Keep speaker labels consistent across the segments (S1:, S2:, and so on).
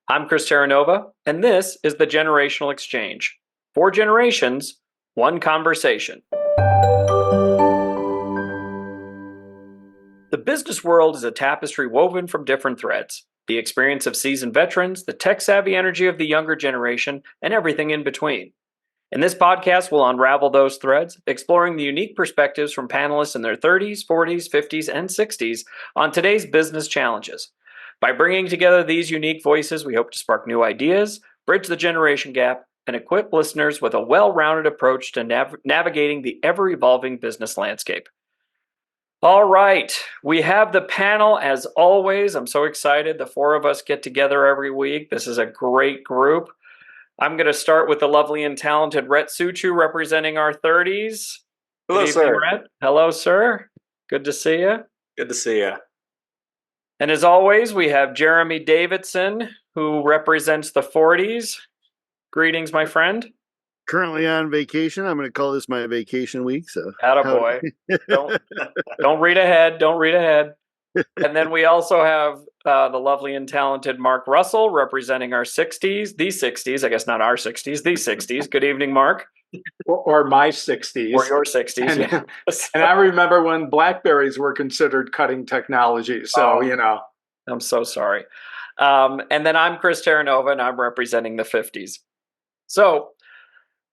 S1: I'm Chris Terranova, and this is the Generational Exchange. 4 generations, one conversation. The business world is a tapestry woven from different threads. The experience of seasoned veterans, the tech savvy energy of the younger generation, and everything in between. In this podcast, we'll unravel those threads, exploring the unique perspectives from panelists in their 30s, 40s, 50s, and 60s on today's business challenges. By bringing together these unique voices, we hope to spark new ideas, bridge the generation gap, and equip listeners with a well rounded approach to navigating the ever evolving business landscape. All right, we have the panel as always. I'm so excited. The four of us get together every week. This is a great group. I'm going to start with the lovely and talented Rhett Suchu representing our 30s.
S2: Hello,
S1: Good evening,
S2: sir.
S1: Rhett. Hello, sir. Good to see you.
S2: Good to see you.
S1: And as always, we have Jeremy Davidson, who represents the 40s. Greetings, my friend.
S3: Currently on vacation. I'm going to call this my vacation week. So,
S1: attaboy. Don't read ahead. Don't read ahead. And then we also have the lovely and talented Mark Russell representing our 60s, the 60s, I guess not our 60s, the 60s. Good evening, Mark.
S4: Or my 60s.
S1: Or your 60s.
S4: And,
S1: Yes.
S4: and I remember when Blackberries were considered cutting technology. So,
S1: I'm so sorry. And then I'm Chris Terranova, and I'm representing the 50s. So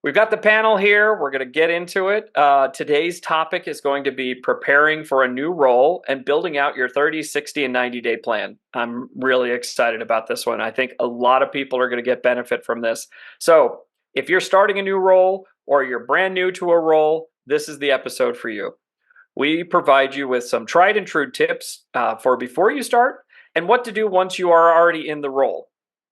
S1: we've got the panel here. We're going to get into it. Today's topic is going to be preparing for a new role and building out your 30, 60, and 90-day plan. I'm really excited about this one. I think a lot of people are going to get benefit from this. So if you're starting a new role or you're brand new to a role, this is the episode for you. We provide you with some tried and true tips for before you start and what to do once you are already in the role.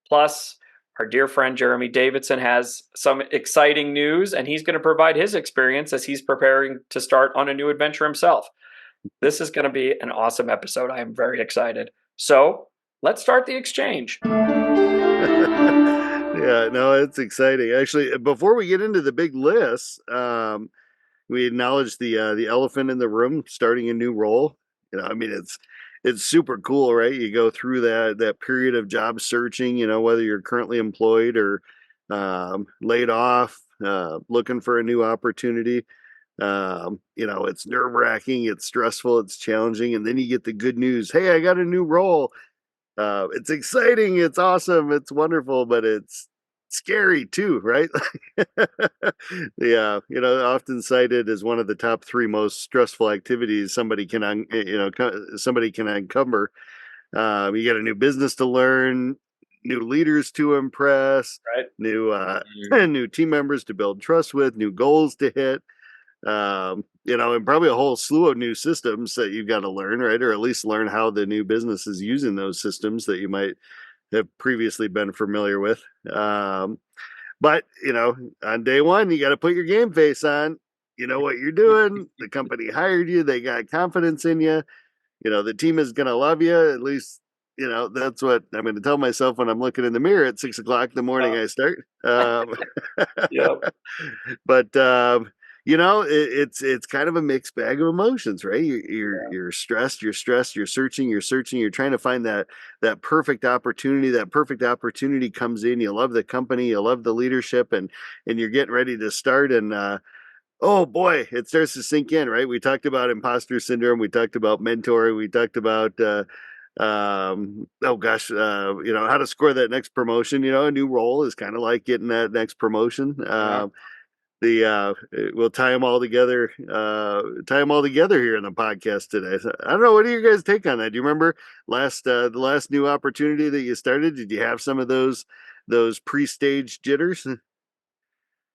S1: Plus, our dear friend Jeremy Davidson has some exciting news, and he's going to provide his experience as he's preparing to start on a new adventure himself. This is going to be an awesome episode. I am very excited. So let's start the exchange.
S3: Yeah, no, it's exciting. Actually, before we get into the big list, we acknowledge the elephant in the room, starting a new role. I mean, it's super cool, right? You go through that period of job searching, whether you're currently employed or laid off, looking for a new opportunity. It's nerve-wracking, it's stressful, it's challenging, and then you get the good news. Hey, I got a new role. It's exciting, it's awesome, it's wonderful, but it's scary too, right? Yeah, often cited as one of the top 3 most stressful activities somebody can uncover. You got a new business to learn, new leaders to impress,
S1: right?
S3: New team members to build trust with, new goals to hit. And probably a whole slew of new systems that you've got to learn, right? Or at least learn how the new business is using those systems that you might have previously been familiar with. But on day one, you got to put your game face on. You know what you're doing. The company hired you. They got confidence in you. The team is going to love you. At least, that's what I'm going to tell myself when I'm looking in the mirror at 6 o'clock in the morning. I start.
S1: Yep.
S3: But it's kind of a mixed bag of emotions, right? You're stressed, you're searching, you're trying to find that perfect opportunity. That perfect opportunity comes in. You love the company, you love the leadership, and you're getting ready to start. And oh boy, it starts to sink in, right? We talked about imposter syndrome, we talked about mentoring, we talked about how to score that next promotion. A new role is kind of like getting that next promotion. We'll tie them all together here in the podcast today. So, I don't know, what do you guys take on that? Do you remember the last new opportunity that you started? Did you have some of those pre-stage jitters?
S1: Oh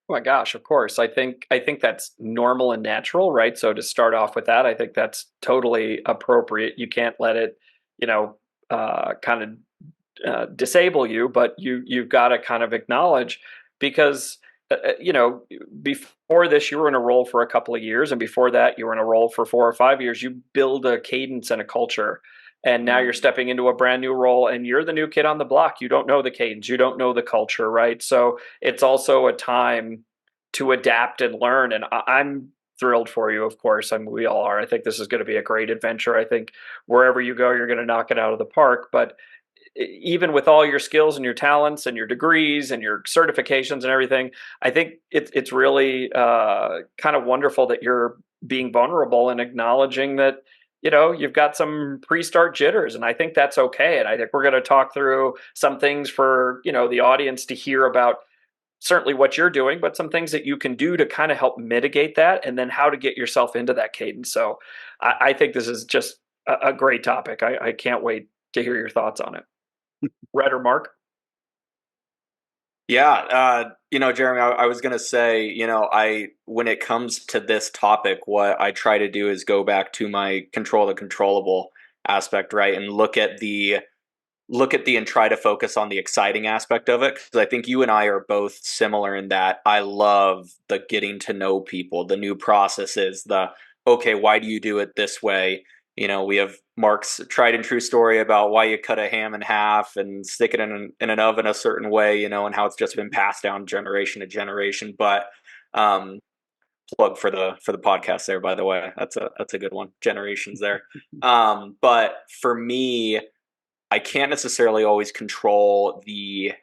S1: my gosh, of course. I think that's normal and natural, right? So to start off with that, I think that's totally appropriate. You can't let it, kind of disable you, but you've got to kind of acknowledge, because before this, you were in a role for a couple of years, and before that, you were in a role for 4 or 5 years. You build a cadence and a culture, and now you're stepping into a brand new role, and you're the new kid on the block. You don't know the cadence, you don't know the culture, right? So it's also a time to adapt and learn. And I'm thrilled for you, of course. I mean, we all are. I think this is going to be a great adventure. I think wherever you go, you're going to knock it out of the park. But even with all your skills and your talents and your degrees and your certifications and everything, I think it's really kind of wonderful that you're being vulnerable and acknowledging that, you've got some pre-start jitters, and I think that's okay. And I think we're going to talk through some things for, the audience to hear about, certainly what you're doing, but some things that you can do to kind of help mitigate that, and then how to get yourself into that cadence. So I think this is just a great topic. I can't wait to hear your thoughts on it. Red or Mark?
S2: Yeah, Jeremy, I was gonna say, when it comes to this topic, what I try to do is go back to my control the controllable aspect, right, and look at the and try to focus on the exciting aspect of it, because I think you and I are both similar in that I love the getting to know people, the new processes, okay, why do you do it this way? We have Mark's tried and true story about why you cut a ham in half and stick it in an oven a certain way, and how it's just been passed down generation to generation. But plug for the podcast there, by the way. That's a good one. Generations there. But for me, I can't necessarily always control the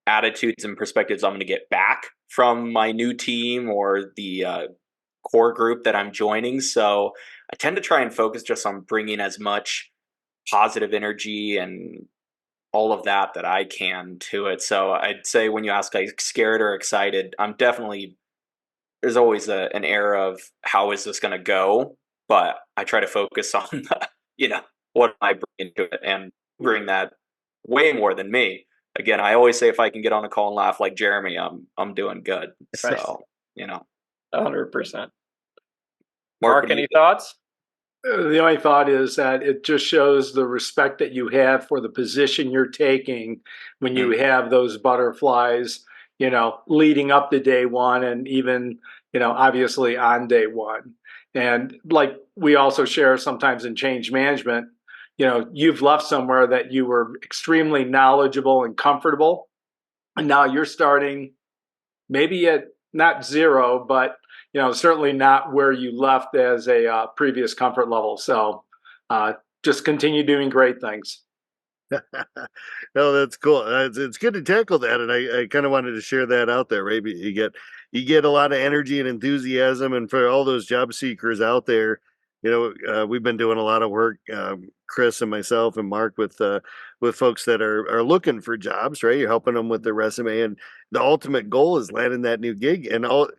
S2: attitudes and perspectives I'm going to get back from my new team or the core group that I'm joining. So I tend to try and focus just on bringing as much positive energy and all of that I can to it. So I'd say when you ask like scared or excited, there's always an air of how is this going to go? But I try to focus on, what am I bringing to it, and bring that way more than me. Again, I always say if I can get on a call and laugh like Jeremy, I'm doing good.
S1: Right.
S2: So,
S1: 100%.
S2: Mark,
S1: Mark, any thoughts?
S4: The only thought is that it just shows the respect that you have for the position you're taking when you have those butterflies, leading up to day one, and even, obviously on day one. And like we also share sometimes in change management, you've left somewhere that you were extremely knowledgeable and comfortable, and now you're starting maybe at not zero, but certainly not where you left as a previous comfort level. So just continue doing great things.
S3: No, that's cool. It's good to tackle that, and I kind of wanted to share that out there. Right, you get a lot of energy and enthusiasm, and for all those job seekers out there, we've been doing a lot of work, Chris and myself and Mark, with folks that are looking for jobs. Right, you're helping them with their resume, and the ultimate goal is landing that new gig. And all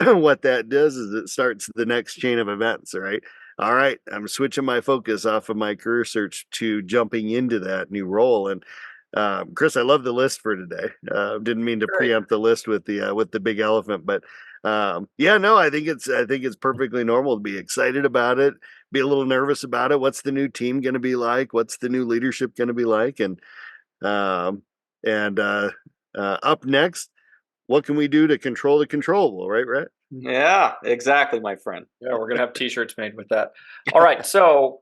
S3: what that does is it starts the next chain of events. Right. All right, I'm switching my focus off of my career search to jumping into that new role. And Chris, I love the list for today. Didn't mean to preempt the list with the big elephant, but yeah, no, I think it's perfectly normal to be excited about it, be a little nervous about it. What's the new team going to be like? What's the new leadership going to be like? And up next, what can we do to control the controllable? Right, Rhett?
S2: Yeah, exactly, my friend.
S1: Yeah, we're going to have t-shirts made with that. All right. So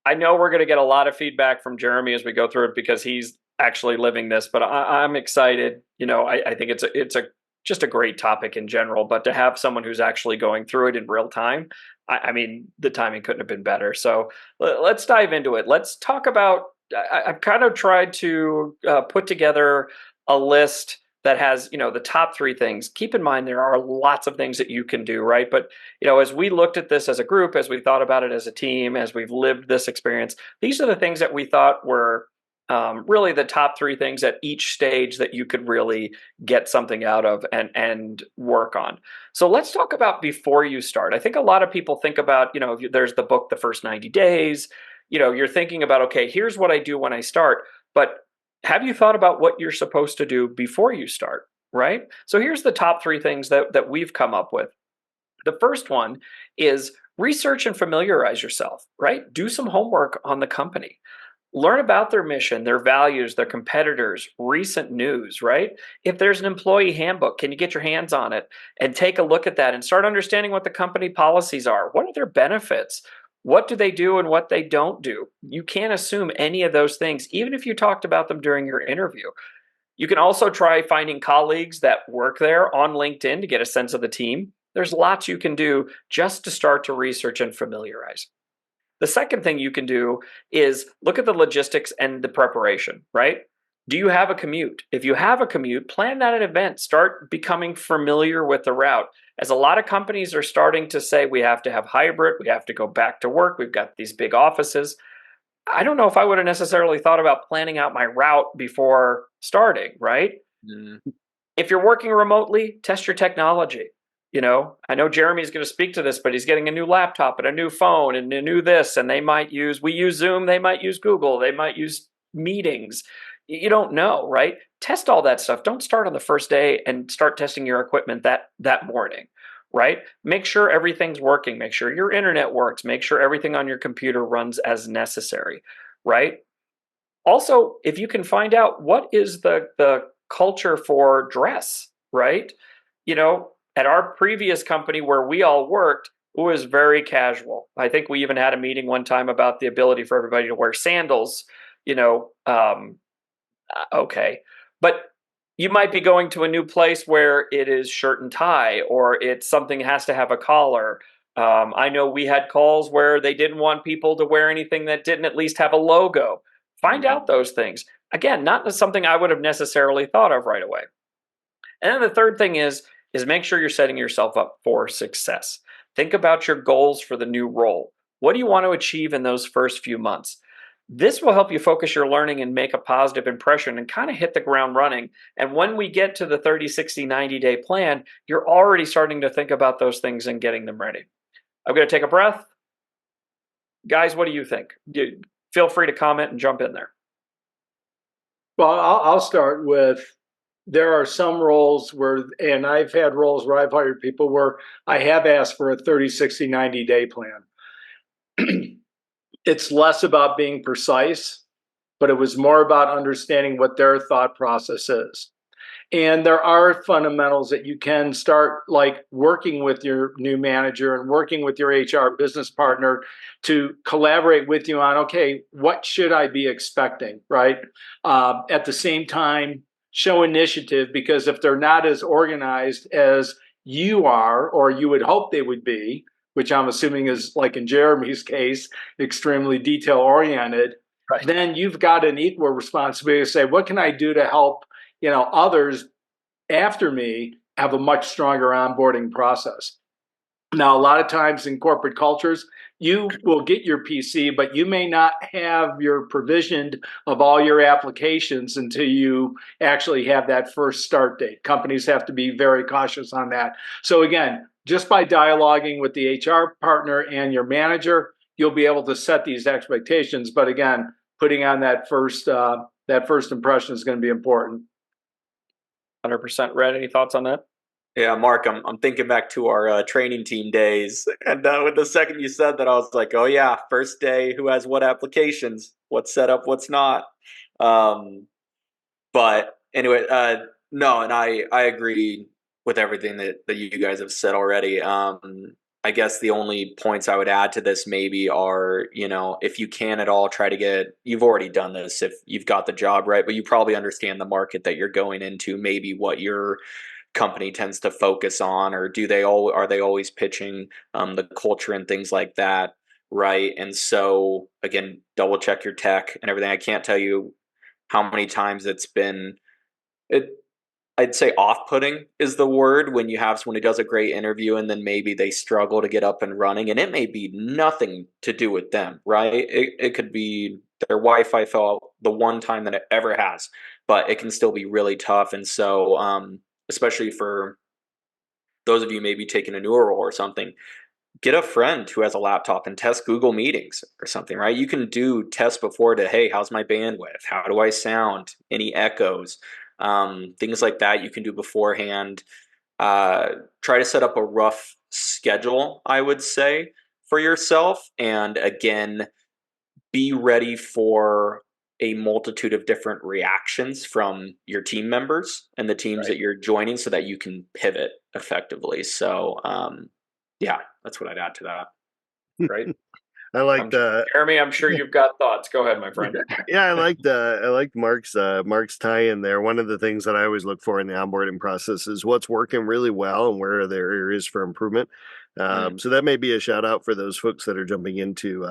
S1: I know we're going to get a lot of feedback from Jeremy as we go through it, because he's actually living this, but I'm excited. I think it's just a great topic in general, but to have someone who's actually going through it in real time, I mean, the timing couldn't have been better. So let's dive into it. Let's talk about, I've kind of tried to put together a list that has, the top 3 things. Keep in mind, there are lots of things that you can do, right? But, as we looked at this as a group, as we thought about it as a team, as we've lived this experience, these are the things that we thought were really the top 3 things at each stage that you could really get something out of and work on. So let's talk about before you start. I think a lot of people think about, there's the book, The First 90 Days, you're thinking about, okay, here's what I do when I start, but have you thought about what you're supposed to do before you start, right? So here's the top 3 things that we've come up with. The first one is research and familiarize yourself, right? Do some homework on the company. Learn about their mission, their values, their competitors, recent news, right? If there's an employee handbook, can you get your hands on it and take a look at that and start understanding what the company policies are? What are their benefits? What do they do and what they don't do? You can't assume any of those things, even if you talked about them during your interview. You can also try finding colleagues that work there on LinkedIn to get a sense of the team. There's lots you can do just to start to research and familiarize. The second thing you can do is look at the logistics and the preparation, right? Do you have a commute? If you have a commute, plan that in advance. Start becoming familiar with the route. As a lot of companies are starting to say we have to have hybrid, we have to go back to work, we've got these big offices. I don't know if I would have necessarily thought about planning out my route before starting, right?
S2: Mm.
S1: If you're working remotely, test your technology. I know Jeremy's going to speak to this, but he's getting a new laptop and a new phone and a new this, and we use Zoom, they might use Google, they might use meetings. You don't know, right? Test all that stuff. Don't start on the first day and start testing your equipment that morning, right? Make sure everything's working. Make sure your internet works. Make sure everything on your computer runs as necessary, right? Also, if you can find out what is the culture for dress, right? At our previous company where we all worked, it was very casual. I think we even had a meeting one time about the ability for everybody to wear sandals, okay. But you might be going to a new place where it is shirt and tie, or it's something has to have a collar. I know we had calls where they didn't want people to wear anything that didn't at least have a logo. Find out those things. Again, not something I would have necessarily thought of right away. And then the third thing is make sure you're setting yourself up for success. Think about your goals for the new role. What do you want to achieve in those first few months? This will help you focus your learning and make a positive impression and kind of hit the ground running. And when we get to the 30, 60, 90-day plan, you're already starting to think about those things and getting them ready. I'm going to take a breath. Guys, what do you think? Feel free to comment and jump in there.
S4: Well, I'll start with, there are some roles where, and I've had roles where I've hired people where I have asked for a 30, 60, 90-day plan. It's less about being precise, but it was more about understanding what their thought process is. And there are fundamentals that you can start, like working with your new manager and working with your HR business partner to collaborate with you on, okay, what should I be expecting, right? At the same time, show initiative, because if they're not as organized as you are, or you would hope they would be, which I'm assuming is, like in Jeremy's case, extremely detail oriented,
S1: Right.
S4: then you've got an equal responsibility to say, what can I do to help others after me have a much stronger onboarding process? Now, a lot of times in corporate cultures, you will get your PC, but you may not have your provisioned of all your applications until you actually have that first start date. Companies have to be very cautious on that. So again, just by dialoguing with the HR partner and your manager, you'll be able to set these expectations. But again, putting on that first impression is going to be important.
S1: 100%. Red, any thoughts on that?
S2: Yeah, Mark, I'm thinking back to our training team days, and with the second you said that, I was like, oh yeah, first day, who has what applications, what's set up, what's not. But anyway, no, and I agree with everything that you guys have said already. I guess the only points I would add to this maybe are, if you can at all, try to you've already done this if you've got the job, right? But you probably understand the market that you're going into, maybe what your company tends to focus on, or are they always pitching the culture and things like that, right? And so again, double check your tech and everything. I can't tell you how many times I'd say off-putting is the word, when you have someone who does a great interview and then maybe they struggle to get up and running, and it may be nothing to do with them, right? It could be their Wi-Fi fell out the one time that it ever has, but it can still be really tough. And so, especially for those of you maybe taking a newer role or something, get a friend who has a laptop and test Google Meetings or something, right? You can do tests before to, hey, how's my bandwidth? How do I sound? Any echoes? Things like that you can do beforehand. Try to set up a rough schedule, I would say, for yourself. And again, be ready for a multitude of different reactions from your team members and the teams that you're joining, so that you can pivot effectively. So, yeah, that's what I'd add to that.
S1: Right.
S3: I liked
S1: Jeremy, I'm sure you've got thoughts. Go ahead, my friend.
S3: yeah, I liked Mark's tie in there. One of the things that I always look for in the onboarding process is what's working really well and where are there areas for improvement. So that may be a shout out for those folks that are jumping into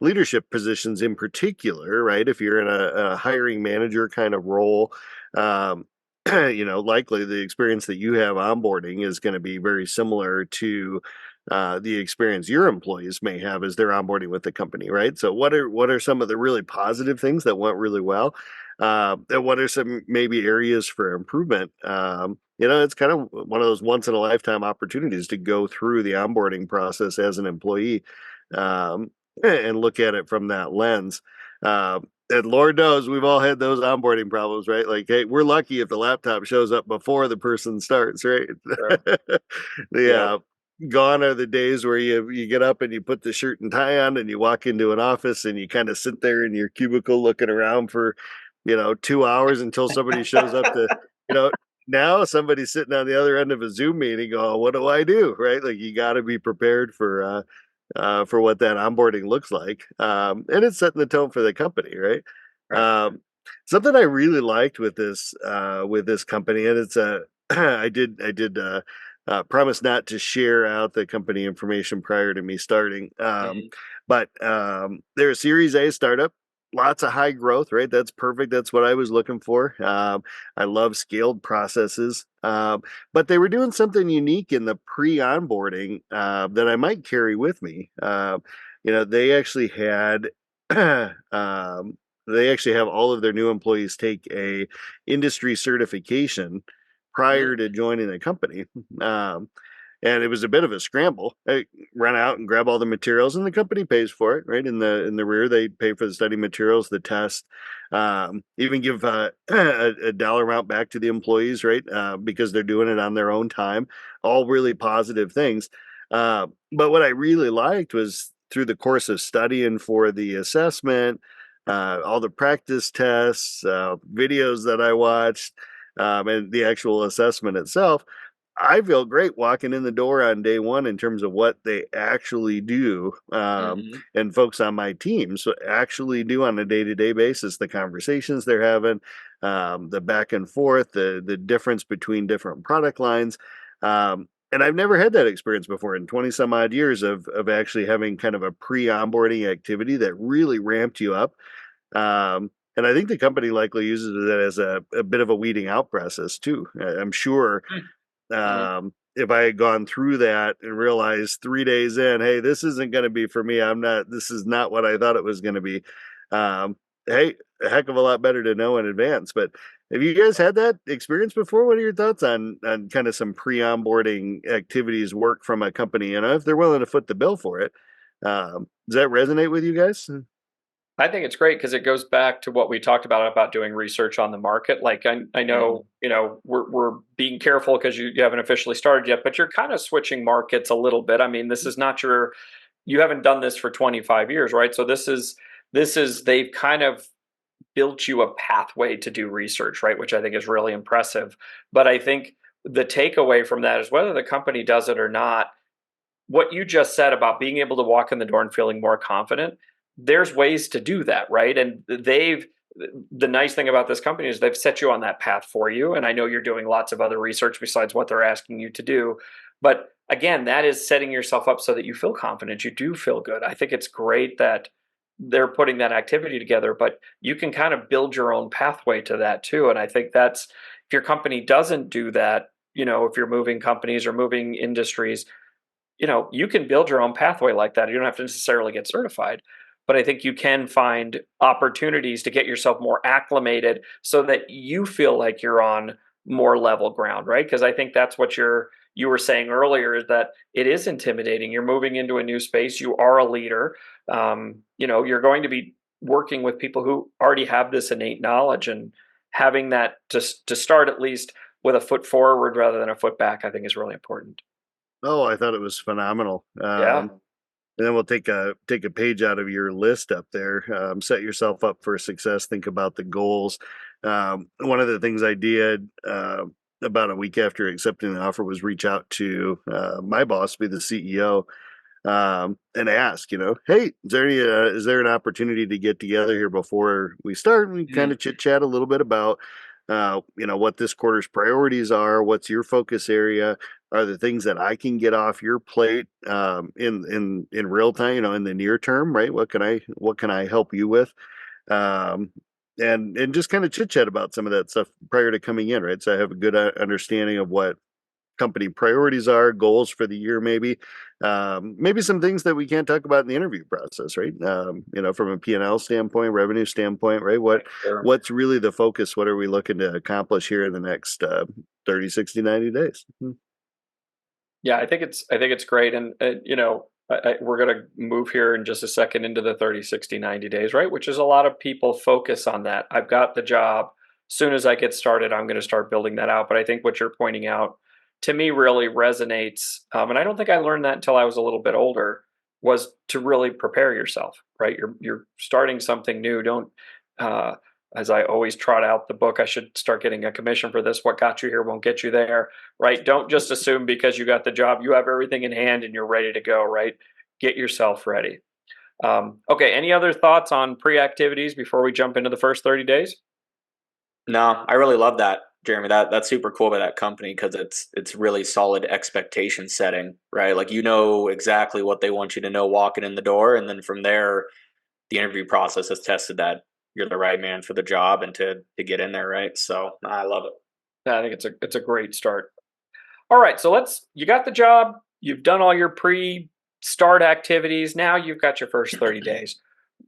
S3: leadership positions in particular, right? If you're in a hiring manager kind of role, um, likely the experience that you have onboarding is going to be very similar to the experience your employees may have as they're onboarding with the company, right? So what are some of the really positive things that went really well? And what are some maybe areas for improvement? It's kind of one of those once in a lifetime opportunities to go through the onboarding process as an employee, um, and look at it from that lens. And Lord knows we've all had those onboarding problems, right? Like, hey, we're lucky if the laptop shows up before the person starts, right?
S1: Sure.
S3: Yeah. Gone are the days where you get up and you put the shirt and tie on and you walk into an office and you kind of sit there in your cubicle looking around for 2 hours until somebody shows up to you know now somebody's sitting on the other end of a Zoom meeting going, what do I do, right? Like, you got to be prepared for what that onboarding looks like, and it's setting the tone for the company, right?
S1: Right.
S3: Something I really liked with this company, and it's a I did promise not to share out the company information prior to me starting. But they're a Series A startup, lots of high growth, right? That's perfect. That's what I was looking for. I love scaled processes, but they were doing something unique in the pre-onboarding that I might carry with me. They actually had. They actually have all of their new employees take a industry certification prior to joining the company. Um, and it was a bit of a scramble. I run out and grab all the materials, and the company pays for it. Right in the rear, they pay for the study materials, the test, even give a dollar amount back to the employees, right? Because they're doing it on their own time. All really positive things. But what I really liked was through the course of studying for the assessment, all the practice tests, videos that I watched, and the actual assessment itself. I feel great walking in the door on day one in terms of what they actually do, and folks on my team so actually do on a day-to-day basis, the conversations they're having, the back and forth, the difference between different product lines. And I've never had that experience before in 20 some odd years of actually having kind of a pre-onboarding activity that really ramped you up. And I think the company likely uses it as a bit of a weeding out process too. I'm sure if I had gone through that and realized 3 days in, hey, this isn't going to be for me. This is not what I thought it was going to be. Um, hey, a heck of a lot better to know in advance. But have you guys had that experience before? What are your thoughts on kind of some pre-onboarding activities work from a company? If they're willing to foot the bill for it, does that resonate with you guys?
S1: I think it's great because it goes back to what we talked about doing research on the market. Like I know, we're being careful because you haven't officially started yet, but you're kind of switching markets a little bit. I mean, this is not you haven't done this for 25 years, right? So they've kind of built you a pathway to do research, right? Which I think is really impressive. But I think the takeaway from that is whether the company does it or not, what you just said about being able to walk in the door and feeling more confident, there's ways to do that, right? And the nice thing about this company is they've set you on that path for you. And I know you're doing lots of other research besides what they're asking you to do. But again, that is setting yourself up so that you feel confident, you do feel good. I think it's great that they're putting that activity together, but you can kind of build your own pathway to that too. And I think that's, if your company doesn't do that, if you're moving companies or moving industries, you can build your own pathway like that. You don't have to necessarily get certified, but I think you can find opportunities to get yourself more acclimated so that you feel like you're on more level ground, right? Because I think that's what you were saying earlier, is that it is intimidating. You're moving into a new space. You are a leader. You're going to be working with people who already have this innate knowledge, and having that to start at least with a foot forward rather than a foot back, I think is really important.
S3: Oh, I thought it was phenomenal.
S1: Yeah.
S3: And then we'll take a page out of your list up there. Set yourself up for success. Think about the goals. One of the things I did about a week after accepting the offer was reach out to my boss, be the CEO, and ask, hey, is there an opportunity to get together here before we start? And we kind of chit chat a little bit about, what this quarter's priorities are. What's your focus area? Are the things that I can get off your plate in real time, in the near term, right? What can I help you with? Um, and just kind of chit chat about some of that stuff prior to coming in, right? So I have a good understanding of what company priorities are, goals for the year, maybe some things that we can't talk about in the interview process, right? From a P&L standpoint, revenue standpoint, right?
S2: Sure.
S3: What's really the focus? What are we looking to accomplish here in the next 30, 60, 90 days?
S1: Yeah, I think it's great. And, we're going to move here in just a second into the 30, 60, 90 days, right? Which is a lot of people focus on that. I've got the job. Soon as I get started, I'm going to start building that out. But I think what you're pointing out to me really resonates. And I don't think I learned that until I was a little bit older, was to really prepare yourself, right? You're starting something new. Don't, uh, as I always trot out the book, I should start getting a commission for this. What got you here won't get you there, right? Don't just assume because you got the job, you have everything in hand and you're ready to go, right? Get yourself ready. Okay, any other thoughts on pre-activities before we jump into the first 30 days?
S2: No, I really love that, Jeremy. That's super cool by that company because it's really solid expectation setting, right? Like you know exactly what they want you to know walking in the door, and then from there, the interview process has tested that you're the right man for the job and to get in there, right? So I love it.
S1: I think it's a great start. All right, so you got the job, you've done all your pre-start activities, now you've got your first 30 days.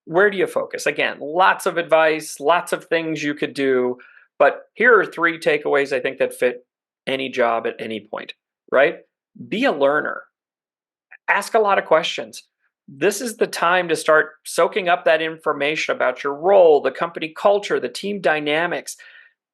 S1: Where do you focus? Again, lots of advice, lots of things you could do, but here are three takeaways I think that fit any job at any point, right? Be a learner. Ask a lot of questions. This is the time to start soaking up that information about your role, the company culture, the team dynamics.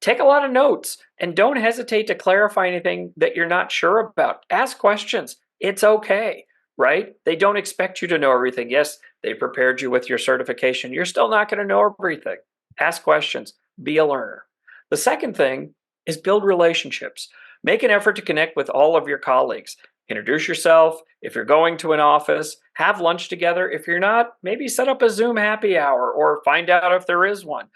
S1: Take a lot of notes and don't hesitate to clarify anything that you're not sure about. Ask questions. It's okay, right? They don't expect you to know everything. Yes, they prepared you with your certification. You're still not going to know everything. Ask questions. Be a learner. The second thing is build relationships. Make an effort to connect with all of your colleagues. Introduce yourself. If you're going to an office, have lunch together. If you're not, maybe set up a Zoom happy hour or find out if there is one.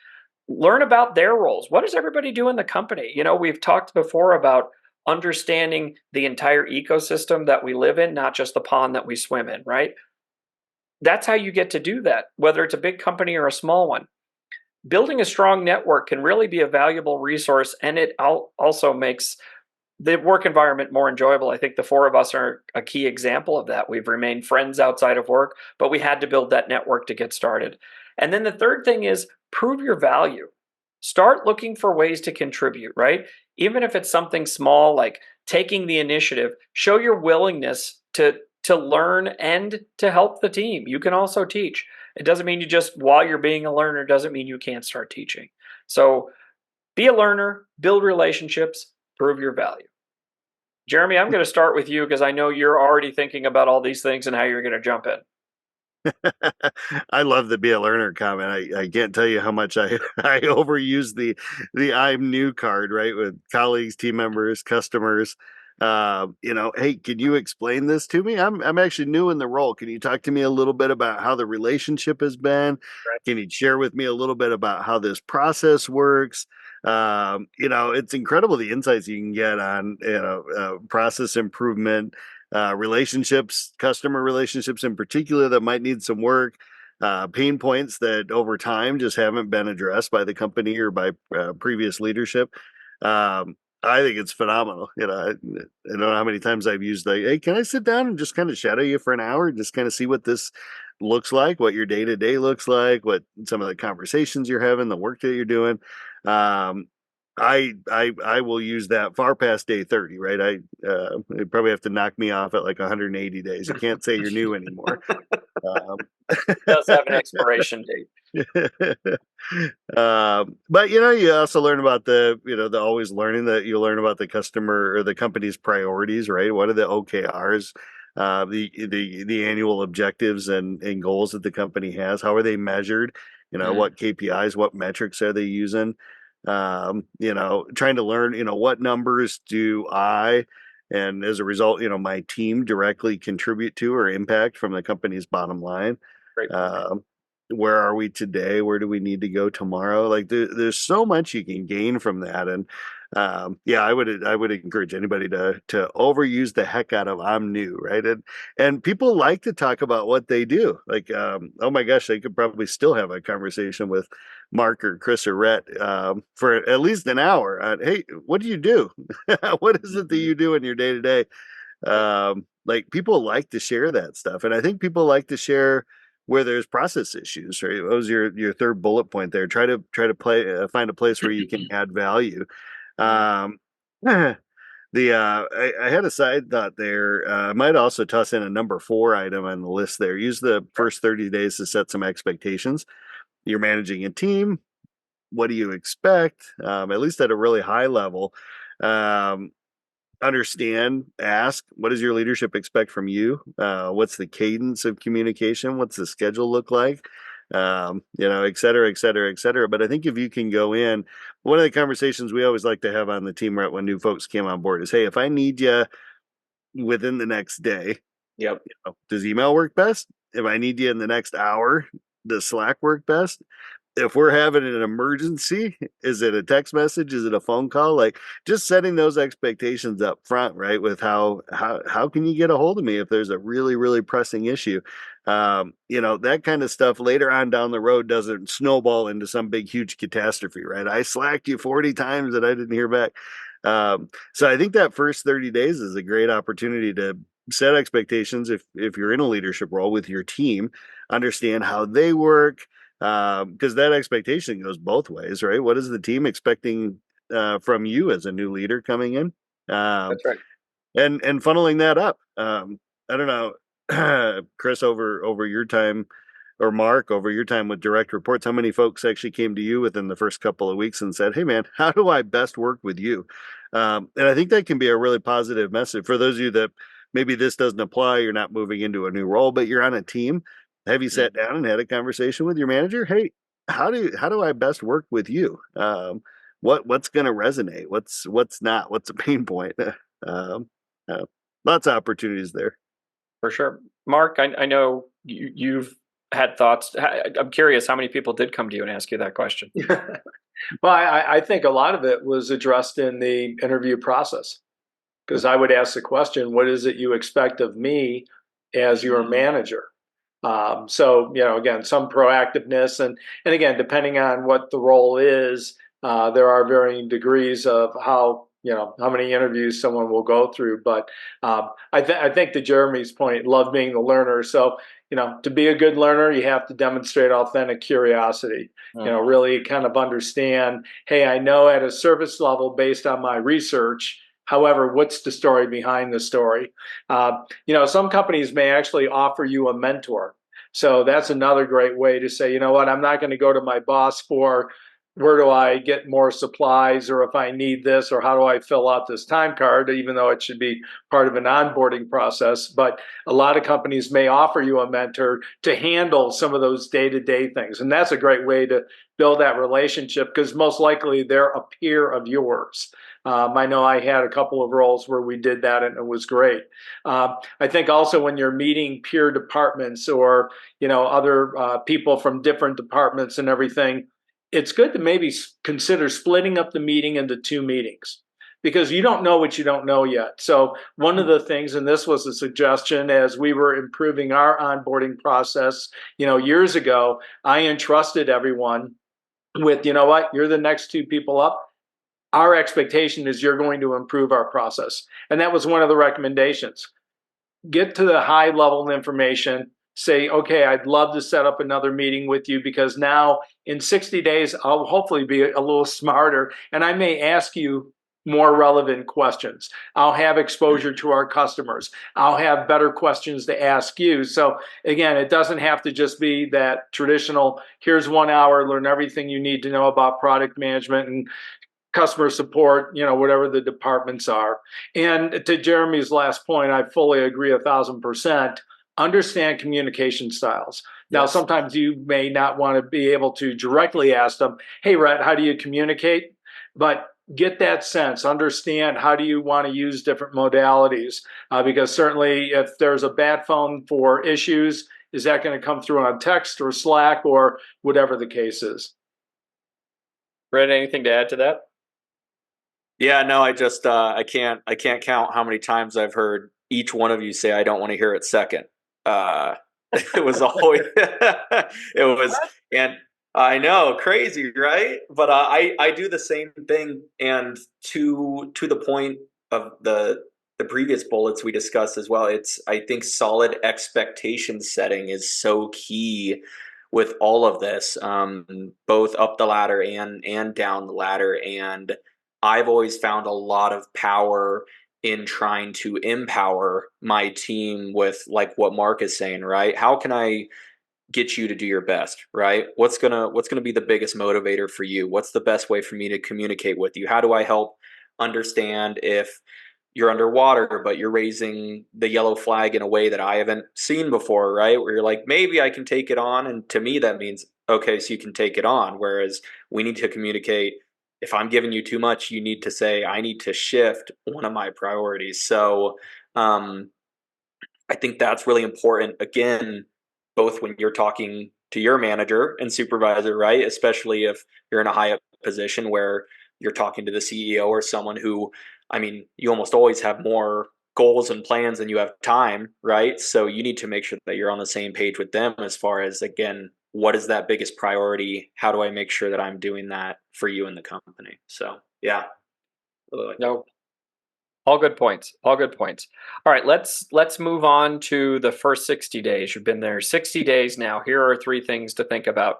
S1: Learn about their roles. What does everybody do in the company? We've talked before about understanding the entire ecosystem that we live in, not just the pond that we swim in, right? That's how you get to do that, whether it's a big company or a small one. Building a strong network can really be a valuable resource, and it also makes the work environment more enjoyable. I think the four of us are a key example of that. We've remained friends outside of work, but we had to build that network to get started. And then the third thing is prove your value. Start looking for ways to contribute, right? Even if it's something small like taking the initiative, show your willingness to learn and to help the team. You can also teach. It doesn't mean while you're being a learner, doesn't mean you can't start teaching. So be a learner, build relationships, prove your value. Jeremy, I'm going to start with you because I know you're already thinking about all these things and how you're going to jump in.
S3: I love the be a learner comment. I can't tell you how much I overuse the I'm new card, right? With colleagues, team members, customers. Hey, can you explain this to me? I'm actually new in the role. Can you talk to me a little bit about how the relationship has been?
S1: Right.
S3: Can you share with me a little bit about how this process works? It's incredible the insights you can get on process improvement, relationships, customer relationships in particular that might need some work, pain points that over time just haven't been addressed by the company or by previous leadership. I think it's phenomenal. I don't know how many times I've used hey, can I sit down and just kind of shadow you for an hour and just kind of see what this looks like, what your day to day looks like, what some of the conversations you're having, the work that you're doing. Um, I will use that far past day 30, right? You probably have to knock me off at like 180 days. You can't say you're new anymore.
S1: It does have an expiration date.
S3: But you also learn about the always learning that you learn about the customer or the company's priorities, right? What are the OKRs, the annual objectives and goals that the company has? How are they measured? What KPIs, what metrics are they using? Trying to learn, what numbers do I and as a result, my team directly contribute to or impact from the company's bottom line.
S1: Great point.
S3: Where are we today? Where do we need to go tomorrow? Like there's so much you can gain from that. And I would encourage anybody to overuse the heck out of I'm new, right? And people like to talk about what they do. Like oh my gosh, they could probably still have a conversation with Mark or Chris or Rhett for at least an hour. Hey, what do you do? What is it that you do in your day to day? Like people like to share that stuff, and I think people like to share where there's process issues. Right? What was your third bullet point there? Try to find a place where you can add value. Um, I had a side thought there. I might also toss in a number 4 item on the list there. Use the first 30 days to set some expectations. You're managing a team. What do you expect? At least at a really high level. Understand, ask, what does your leadership expect from you? What's the cadence of communication? What's the schedule look like? Et cetera, et cetera, et cetera. But I think if you can go in, one of the conversations we always like to have on the team right when new folks came on board is, hey, if I need you within the next day,
S2: Yep.
S3: Does email work best? If I need you in the next hour, does Slack work best? If we're having an emergency, is it a text message? Is it a phone call? Like just setting those expectations up front, right? With how can you get a hold of me if there's a really, really pressing issue? That kind of stuff later on down the road doesn't snowball into some big, huge catastrophe, right? I slacked you 40 times and I didn't hear back. So I think that first 30 days is a great opportunity to set expectations if you're in a leadership role with your team, understand how they work, because that expectation goes both ways, right? What is the team expecting from you as a new leader coming in?
S1: That's right.
S3: And funneling that up. I don't know, Chris, over your time, or Mark, over your time with direct reports, how many folks actually came to you within the first couple of weeks and said, hey man, how do I best work with you? And I think that can be a really positive message for those of you that maybe this doesn't apply. You're not moving into a new role, but you're on a team. Have you sat down and had a conversation with your manager? Hey, how do I best work with you? What's going to resonate? What's not? What's a pain point? um, Lots of opportunities there.
S1: For sure. Mark, I know you've had thoughts. I'm curious how many people did come to you and ask you that question?
S4: Well, I think a lot of it was addressed in the interview process, because I would ask the question, what is it you expect of me as your manager? So, again, some proactiveness, and again, depending on what the role is, there are varying degrees of how many interviews someone will go through. But I think to Jeremy's point, love being the learner. So, to be a good learner, you have to demonstrate authentic curiosity. Really kind of understand, hey, I know at a surface level based on my research. However, what's the story behind the story? Some companies may actually offer you a mentor. So that's another great way to say, you know what, I'm not going to go to my boss for where do I get more supplies, or if I need this, or how do I fill out this time card, even though it should be part of an onboarding process. But a lot of companies may offer you a mentor to handle some of those day-to-day things. And that's a great way to build that relationship, because most likely they're a peer of yours. I know I had a couple of roles where we did that, and it was great. I think also when you're meeting peer departments or other people from different departments and everything, it's good to maybe consider splitting up the meeting into 2 meetings, because you don't know what you don't know yet. So one of the things, and this was a suggestion as we were improving our onboarding process, years ago, I entrusted everyone with, you know what, you're the next 2 people up. Our expectation is you're going to improve our process. And that was one of the recommendations. Get to the high level information. Say, okay, I'd love to set up another meeting with you, because now in 60 days, I'll hopefully be a little smarter, and I may ask you more relevant questions. I'll have exposure to our customers. I'll have better questions to ask you. So again, it doesn't have to just be that traditional, here's 1 hour, learn everything you need to know about product management and customer support, whatever the departments are. And to Jeremy's last point, I fully agree 1,000%. Understand communication styles. Now, sometimes you may not want to be able to directly ask them, hey, Rhett, how do you communicate? But get that sense, understand how do you want to use different modalities, because certainly if there's a bat phone for issues, is that going to come through on text or Slack or whatever the case is?
S1: Brett, anything to add to that?
S2: Yeah, no, I can't count how many times I've heard each one of you say I don't want to hear it second. It was always it was, and I know, crazy, right? But I do the same thing, and to the point of the previous bullets we discussed as well. It's, I think, solid expectation setting is so key with all of this, both up the ladder and down the ladder. And I've always found a lot of power in trying to empower my team with, like what Mark is saying, right? How can I get you to do your best, right? What's gonna be the biggest motivator for you? What's the best way for me to communicate with you? How do I help understand if you're underwater but you're raising the yellow flag in a way that I haven't seen before, right? Where you're like, maybe I can take it on, and to me that means, okay, so you can take it on. Whereas we need to communicate, if I'm giving you too much, you need to say, I need to shift one of my priorities. So um I think that's really important. Again, both when you're talking to your manager and supervisor, right? Especially if you're in a high up position where you're talking to the CEO or someone who, I mean, you almost always have more goals and plans than you have time, right? So you need to make sure that you're on the same page with them as far as, again, what is that biggest priority? How do I make sure that I'm doing that for you and the company? So, yeah. Really like that.
S1: No. All good points. All good points. All right, let's move on to the first 60 days. You've been there 60 days now. Here are three things to think about.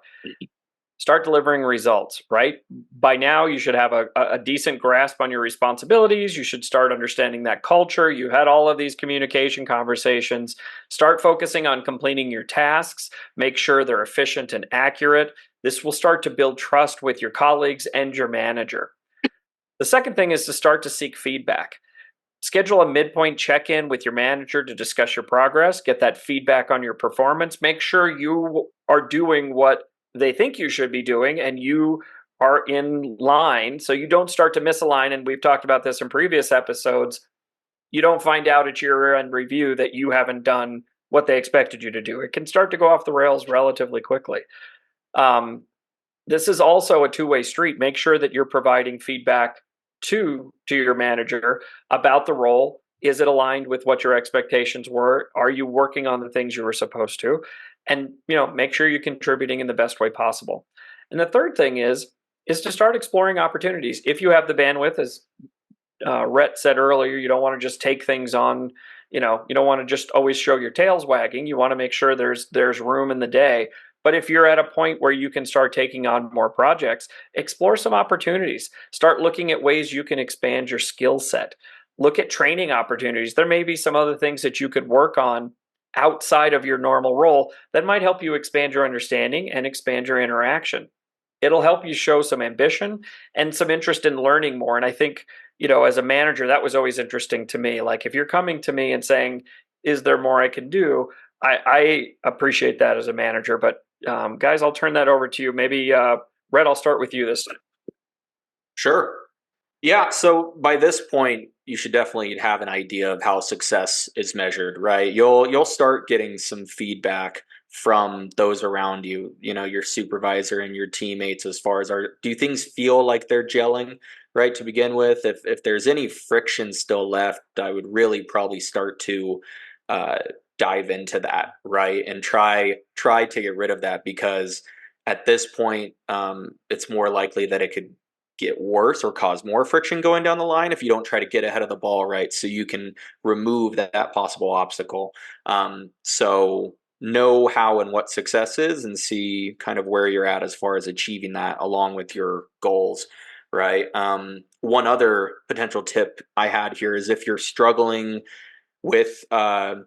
S1: Start delivering results, right? By now, you should have a decent grasp on your responsibilities. You should start understanding that culture. You had all of these communication conversations. Start focusing on completing your tasks. Make sure they're efficient and accurate. This will start to build trust with your colleagues and your manager. The second thing is to start to seek feedback. Schedule a midpoint check-in with your manager to discuss your progress, get that feedback on your performance, make sure you are doing what they think you should be doing and you are in line so you don't start to misalign. And we've talked about this in previous episodes. You don't find out at your year-end review that you haven't done what they expected you to do. It can start to go off the rails relatively quickly. This is also a two-way street. Make sure that you're providing feedback to your manager about the role. Is it aligned with what your expectations were? Are you working on the things you were supposed to? And make sure you're contributing in the best way possible. And the third thing is to start exploring opportunities. If you have the bandwidth, as Rhett said earlier, you don't want to just take things on. You don't want to just always show your tails wagging. You want to make sure there's room in the day. But if you're at a point where you can start taking on more projects, explore some opportunities. Start looking at ways you can expand your skill set. Look at training opportunities. There may be some other things that you could work on outside of your normal role that might help you expand your understanding and expand your interaction. It'll help you show some ambition and some interest in learning more. And I think, as a manager, that was always interesting to me. Like, if you're coming to me and saying, is there more I can do? I appreciate that as a manager. But guys, I'll turn that over to you. Maybe, Rhett, I'll start with you this time.
S2: Sure. Yeah, so by this point, you should definitely have an idea of how success is measured, right? You'll start getting some feedback from those around you, your supervisor and your teammates, as far as, do things feel like they're gelling, right, to begin with? If there's any friction still left, I would really probably start to dive into that, right? And try to get rid of that, because at this point, it's more likely that it could get worse or cause more friction going down the line if you don't try to get ahead of the ball, right? So you can remove that possible obstacle. So know how and what success is, and see kind of where you're at as far as achieving that along with your goals, right? One other potential tip I had here is, if you're struggling with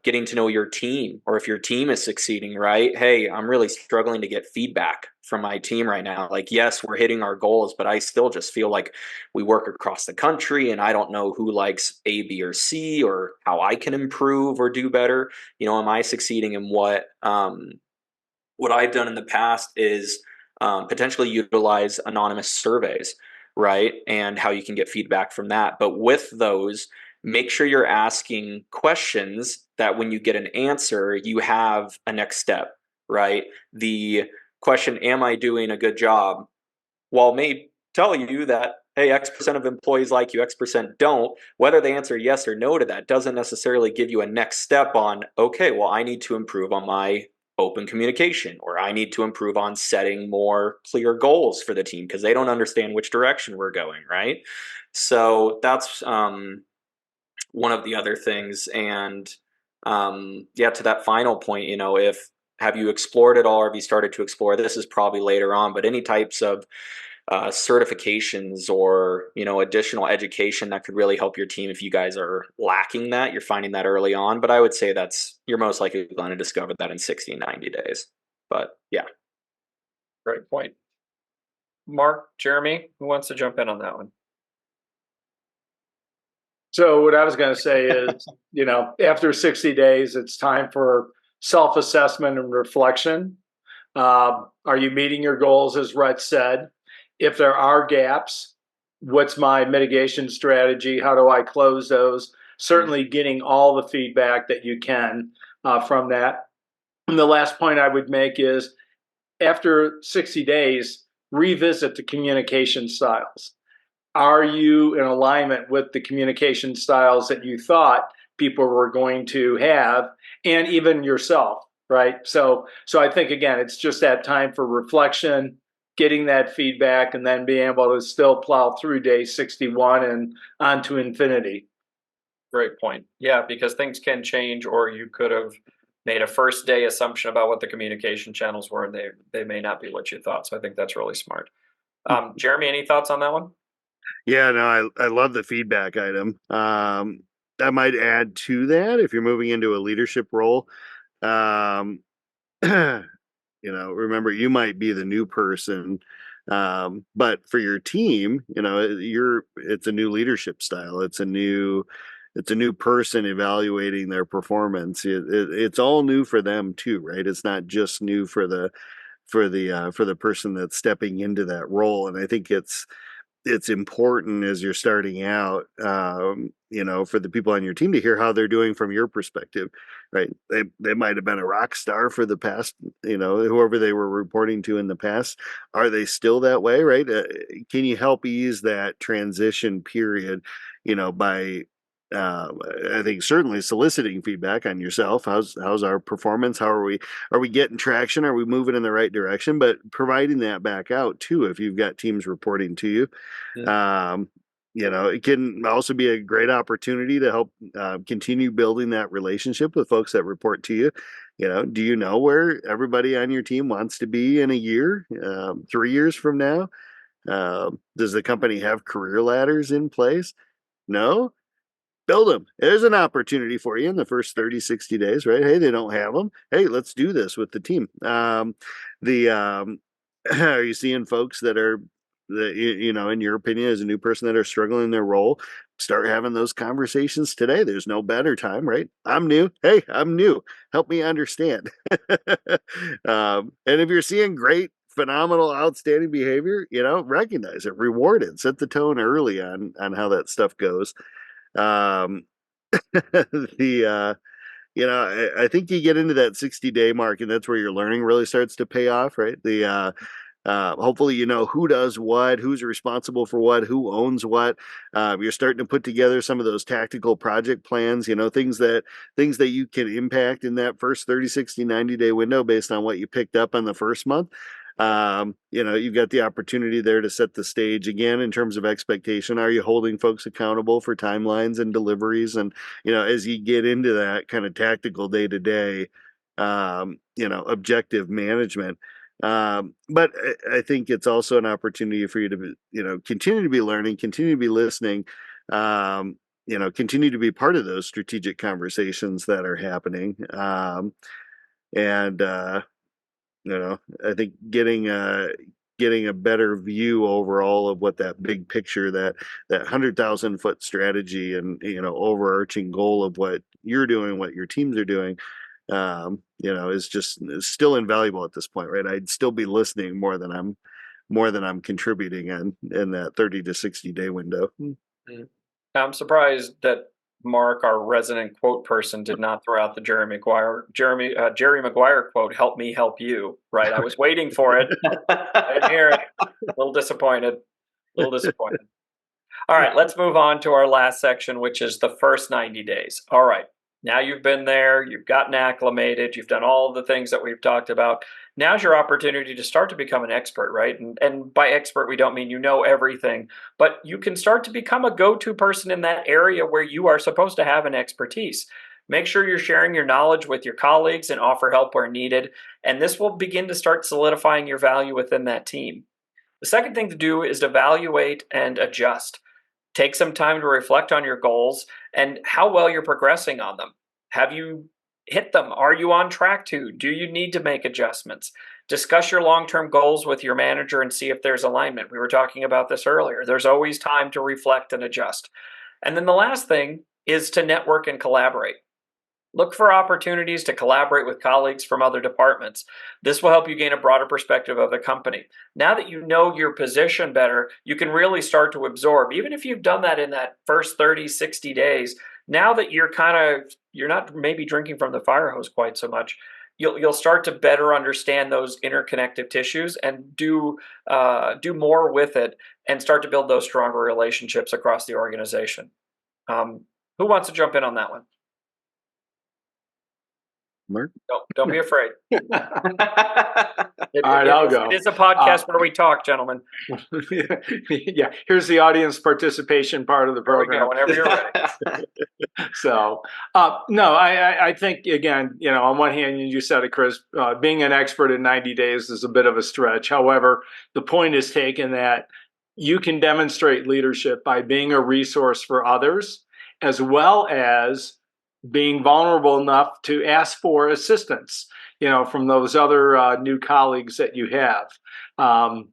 S2: getting to know your team, or if your team is succeeding, right? Hey, I'm really struggling to get feedback from my team right now. Like, yes, we're hitting our goals, but I still just feel like we work across the country and I don't know who likes A, B, or C, or how I can improve or do better. Am I succeeding in what I've done in the past is potentially utilize anonymous surveys. right? And how you can get feedback from that. But with those, make sure you're asking questions that when you get an answer, you have a next step, right? The question, am I doing a good job? While may tell you that, hey, X% of employees like you, X% don't, whether they answer yes or no to that doesn't necessarily give you a next step on, okay, well, I need to improve on my open communication, or I need to improve on setting more clear goals for the team because they don't understand which direction we're going, right? So that's one of the other things. And yeah, to that final point, if have you explored it all, or have you started to explore? This is probably later on, but any types of certifications or additional education that could really help your team if you guys are lacking that, you're finding that early on. But I would say you're most likely going to discover that in 60, 90 days. But yeah.
S1: Great point. Mark, Jeremy, who wants to jump in on that one?
S4: So what I was going to say is, after 60 days, it's time for self-assessment and reflection. Are you meeting your goals, as Rhett said? If there are gaps, what's my mitigation strategy? How do I close those? Certainly getting all the feedback that you can from that. And the last point I would make is, after 60 days, revisit the communication styles. Are you in alignment with the communication styles that you thought people were going to have, and even yourself, right? So I think, again, it's just that time for reflection, getting that feedback, and then being able to still plow through day 61 and on to infinity.
S1: Great point. Yeah, because things can change, or you could have made a first day assumption about what the communication channels were, and they may not be what you thought. So I think that's really smart. Jeremy, any thoughts on that one?
S3: Yeah, no, I love the feedback item. I might add to that, if you're moving into a leadership role, remember, you might be the new person, but for your team, it's a new leadership style. It's a new person evaluating their performance. It's all new for them too, right? It's not just new for the person that's stepping into that role. And I think it's important as you're starting out, for the people on your team to hear how they're doing from your perspective, right? They might have been a rock star for the past, whoever they were reporting to in the past. Are they still that way, right? Can you help ease that transition period, by I think certainly soliciting feedback on yourself. How's our performance? How are we getting traction? Are we moving in the right direction? But providing that back out too, if you've got teams reporting to you. It can also be a great opportunity to help continue building that relationship with folks that report to you. Do you know where everybody on your team wants to be in a year, 3 years from now? Does the company have career ladders in place? No? Build them. There's an opportunity for you in the first 30, 60 days, right? Hey, they don't have them. Hey, let's do this with the team. Are you seeing folks that are, in your opinion, as a new person, that are struggling in their role? Start having those conversations today. There's no better time, right? I'm new. Hey, I'm new. Help me understand. And if you're seeing great, phenomenal, outstanding behavior, recognize it, reward it, set the tone early on how that stuff goes. Um, I think you get into that 60-day mark, and that's where your learning really starts to pay off, right? Hopefully, who does what, who's responsible for what, who owns what. You're starting to put together some of those tactical project plans, things that you can impact in that first 30, 60, 90-day window based on what you picked up on the first month. You've got the opportunity there to set the stage again in terms of expectation. Are you holding folks accountable for timelines and deliveries? And, as you get into that kind of tactical day to day, objective management. But I think it's also an opportunity for you to, continue to be learning, continue to be listening, continue to be part of those strategic conversations that are happening. I think getting a better view overall of what that big picture, that 100,000-foot strategy and, overarching goal of what you're doing, what your teams are doing, is still invaluable at this point, right? I'd still be listening more than more than I'm contributing in that 30 to 60 day window.
S1: I'm surprised that Mark, our resident quote person, did not throw out the Jerry Maguire quote, "Help me help you." Right? I was waiting for it. I didn't hear it. A little disappointed. All right, let's move on to our last section, which is the first 90 days. All right, now you've been there, you've gotten acclimated, you've done all of the things that we've talked about. Now's your opportunity to start to become an expert, right? And by expert, we don't mean you know everything, but you can start to become a go-to person in that area where you are supposed to have an expertise. Make sure you're sharing your knowledge with your colleagues and offer help where needed, and this will begin to start solidifying your value within that team. The second thing to do is to evaluate and adjust. Take some time to reflect on your goals and how well you're progressing on them. Have you hit them? Are you on track to? Do you need to make adjustments? Discuss your long-term goals with your manager and see if there's alignment. We were talking about this earlier. There's always time to reflect and adjust. And then the last thing is to network and collaborate. Look for opportunities to collaborate with colleagues from other departments. This will help you gain a broader perspective of the company. Now that you know your position better, you can really start to absorb. Even if you've done that in that first 30, 60 days, now that you're not maybe drinking from the fire hose quite so much, you'll start to better understand those interconnective tissues and do more with it and start to build those stronger relationships across the organization. Who wants to jump in on that one?
S3: Mark?
S1: Don't be afraid.
S4: All right, I'll go.
S1: It is a podcast where we talk, gentlemen.
S4: Yeah, here's the audience participation part of the
S1: There we
S4: program.
S1: go, whenever you're ready.
S4: So, no, I think, again, on one hand, you said it, Chris, being an expert in 90 days is a bit of a stretch. However, the point is taken that you can demonstrate leadership by being a resource for others, as well as being vulnerable enough to ask for assistance, from those other new colleagues that you have. And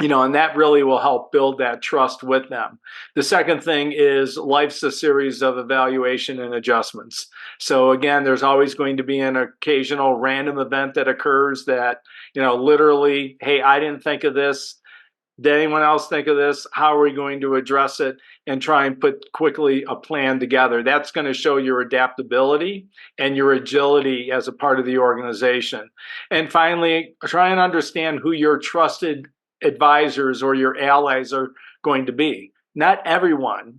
S4: that really will help build that trust with them. The second thing is life's a series of evaluation and adjustments. So again, there's always going to be an occasional random event that occurs that, literally, hey, I didn't think of this. Did anyone else think of this? How are we going to address it and try and put quickly a plan together? That's going to show your adaptability and your agility as a part of the organization. And finally, try and understand who your trusted advisors or your allies are going to be. Not everyone,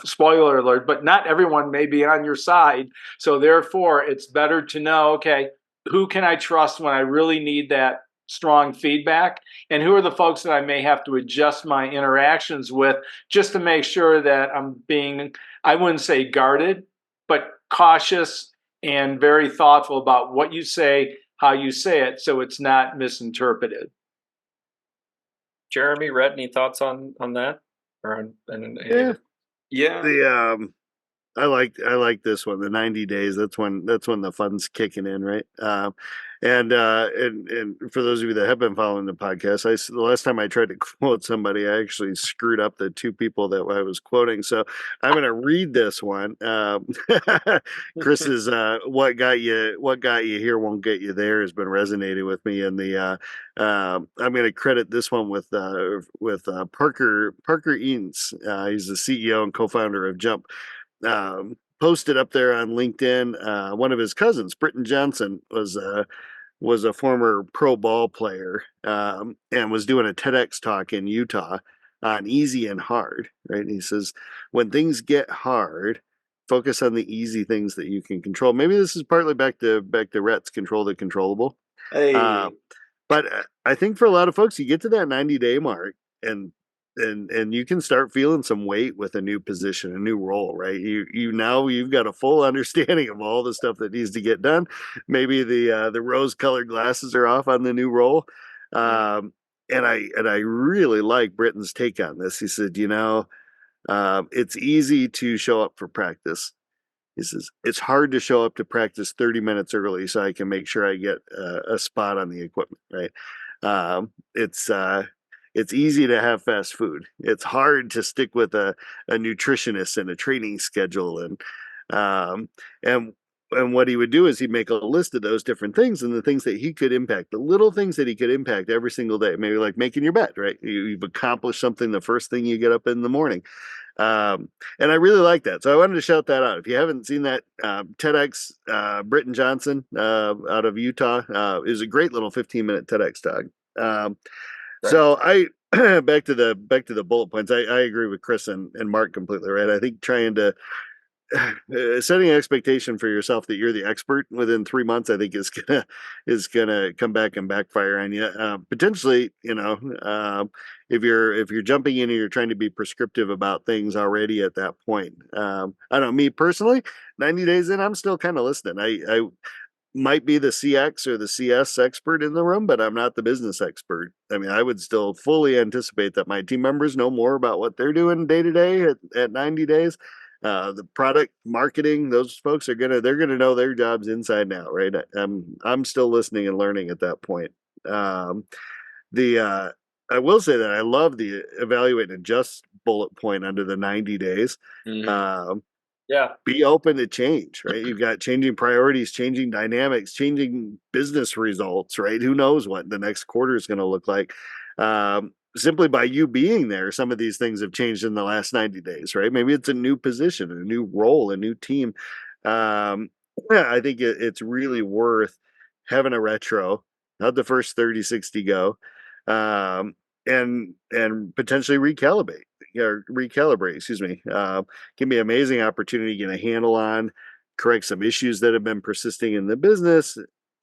S4: spoiler alert, but not everyone may be on your side. So therefore, it's better to know, okay, who can I trust when I really need that strong feedback, and who are the folks that I may have to adjust my interactions with just to make sure that I'm being, I wouldn't say guarded, but cautious and very thoughtful about what you say, how you say it, so it's not misinterpreted.
S1: Jeremy, Red, any thoughts on that?
S2: Yeah.
S3: I like this one, the 90 days. That's when the fun's kicking in, right? And for those of you that have been following the podcast, the last time I tried to quote somebody, I actually screwed up the two people that I was quoting. So I'm going to read this one. Chris's "What got you here won't get you there" has been resonating with me, and I'm going to credit this one with Parker Eanes. He's the CEO and co-founder of Jump. Posted up there on LinkedIn. One of his cousins, Britton Johnson, was a former pro ball player, and was doing a TEDx talk in Utah on easy and hard. Right, and he says, when things get hard, focus on the easy things that you can control. Maybe this is partly back to Rhett's control the controllable.
S2: Hey.
S3: But I think for a lot of folks, you get to that 90-day mark, and you can start feeling some weight with a new position, a new role, right? You've got a full understanding of all the stuff that needs to get done. Maybe the rose-colored glasses are off on the new role. And I really like Britton's take on this. He said, it's easy to show up for practice. He says, it's hard to show up to practice 30 minutes early so I can make sure I get a spot on the equipment, right? It's easy to have fast food. It's hard to stick with a nutritionist and a training schedule. And and what he would do is he'd make a list of those different things and the things that he could impact, the little things that he could impact every single day. Maybe like making your bed, right? You've accomplished something the first thing you get up in the morning. And I really like that. So I wanted to shout that out. If you haven't seen that, TEDx, Britton Johnson out of Utah is a great little 15-minute TEDx talk. So I back to the bullet points. I agree with Chris and Mark completely, right? I think trying to setting an expectation for yourself that you're the expert within 3 months, I think is gonna come back and backfire on you. Potentially, if you're jumping in and you're trying to be prescriptive about things already at that point. I don't know, me personally, 90 days in, I'm still kind of listening. I might be the CX or the CS expert in the room, but I'm not the business expert. I mean, I would still fully anticipate that my team members know more about what they're doing day to day at 90 days. The product marketing, those folks they're gonna know their jobs inside and out, right? I'm still listening and learning at that point. Um, the I will say that I love the evaluate and adjust bullet point under the 90 days.
S2: Mhm.
S1: Yeah.
S3: Be open to change, right? You've got changing priorities, changing dynamics, changing business results, right? Who knows what the next quarter is going to look like? Simply by you being there, some of these things have changed in the last 90 days, right? Maybe it's a new position, a new role, a new team. Yeah, I think it's really worth having a retro, how the first 30, 60 go, um, and potentially recalibrate, excuse me. Can be an amazing opportunity to get a handle on, correct some issues that have been persisting in the business.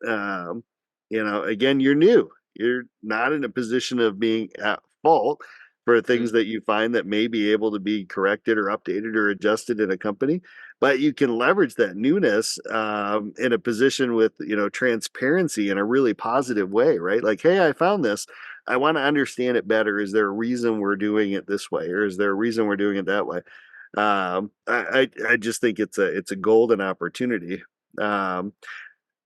S3: Um, again, you're new. You're not in a position of being at fault for things that you find that may be able to be corrected or updated or adjusted in a company, but you can leverage that newness in a position with transparency in a really positive way, right? Like, hey, I found this. I want to understand it better. Is there a reason we're doing it this way, or is there a reason we're doing it that way? I just think it's a golden opportunity. Um,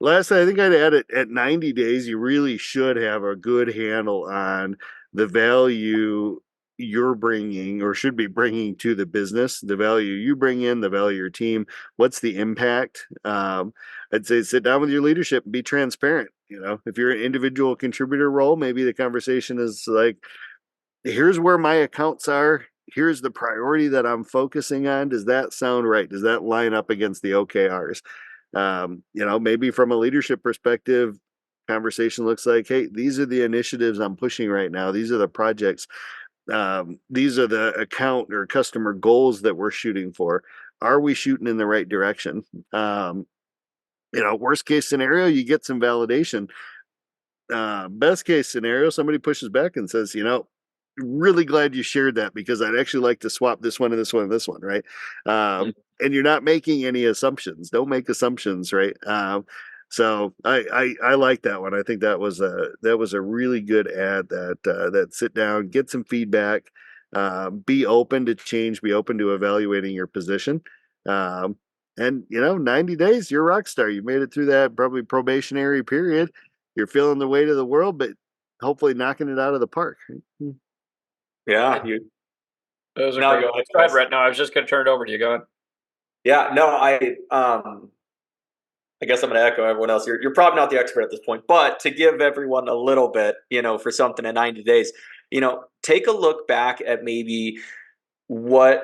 S3: Lastly, I think I'd add it at 90 days, you really should have a good handle on the value you're bringing or should be bringing to the business, the value you bring in, the value of your team. What's the impact? I'd say sit down with your leadership and be transparent. If you're an individual contributor role, maybe the conversation is like, here's where my accounts are. Here's the priority that I'm focusing on. Does that sound right? Does that line up against the OKRs? Maybe from a leadership perspective, conversation looks like, hey, these are the initiatives I'm pushing right now. These are the projects. These are the account or customer goals that we're shooting for. Are we shooting in the right direction? Worst case scenario, you get some validation. Best case scenario, somebody pushes back and says, really glad you shared that because I'd actually like to swap this one and this one and this one, right? And you're not making any assumptions. Don't make assumptions, right? So I like that one. I think that was a really good ad that sit down, get some feedback, be open to change, be open to evaluating your position. And 90 days, you're a rock star. You made it through that probably probationary period. You're feeling the weight of the world, but hopefully knocking it out of the park.
S2: Yeah,
S1: Those are
S2: No,
S1: great.
S2: go ahead,
S1: Go ahead,
S2: Chris.
S1: Brett. No, I was just going to turn it over to you. Go ahead.
S2: Yeah, no, I guess I'm going to echo everyone else. You're probably not the expert at this point, but to give everyone a little bit, for something in 90 days, take a look back at maybe what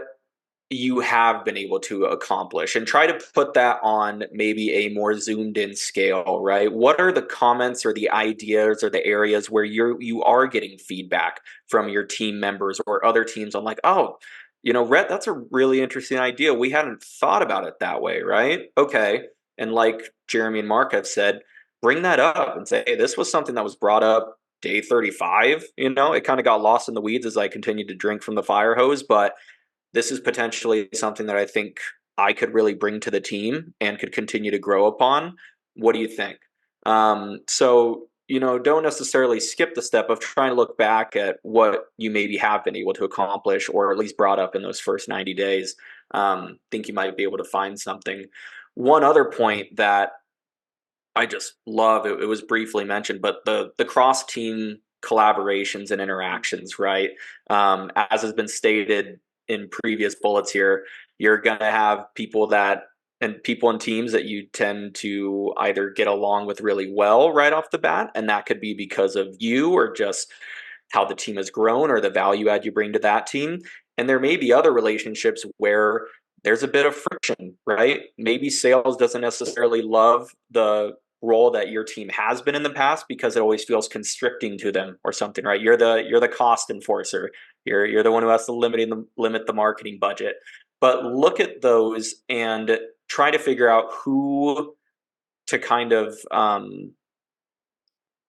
S2: you have been able to accomplish and try to put that on maybe a more zoomed in scale, right? What are the comments or the ideas or the areas where you are getting feedback from your team members or other teams on like, oh, Rhett, that's a really interesting idea. We hadn't thought about it that way, right? Okay. And like Jeremy and Mark have said, bring that up and say, hey, this was something that was brought up day 35. It kind of got lost in the weeds as I continued to drink from the fire hose, but this is potentially something that I think I could really bring to the team and could continue to grow upon. What do you think? Don't necessarily skip the step of trying to look back at what you maybe have been able to accomplish or at least brought up in those first 90 days. Think you might be able to find something. One other point that I just love, it was briefly mentioned, but the cross team collaborations and interactions, right? As has been stated in previous bullets here, you're going to have people that and people and teams that you tend to either get along with really well right off the bat, and that could be because of you or just how the team has grown or the value add you bring to that team. And there may be other relationships where there's a bit of friction, right? Maybe sales doesn't necessarily love the role that your team has been in the past because it always feels constricting to them or something, right? You're the cost enforcer. You're the one who has to limit the marketing budget. But look at those and try to figure out who to kind of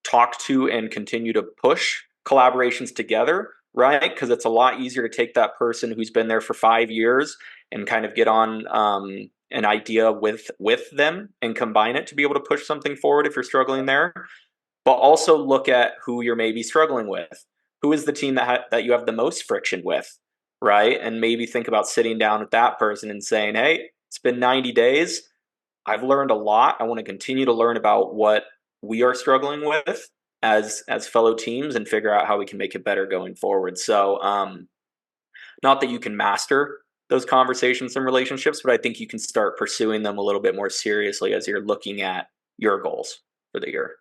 S2: talk to and continue to push collaborations together, right? Because it's a lot easier to take that person who's been there for 5 years and kind of get on an idea with them and combine it to be able to push something forward if you're struggling there. But also look at who you're maybe struggling with. Who is the team that you have the most friction with, right? And maybe think about sitting down with that person and saying, hey, it's been 90 days. I've learned a lot. I want to continue to learn about what we are struggling with as fellow teams and figure out how we can make it better going forward. So not that you can master those conversations and relationships, but I think you can start pursuing them a little bit more seriously as you're looking at your goals for the year.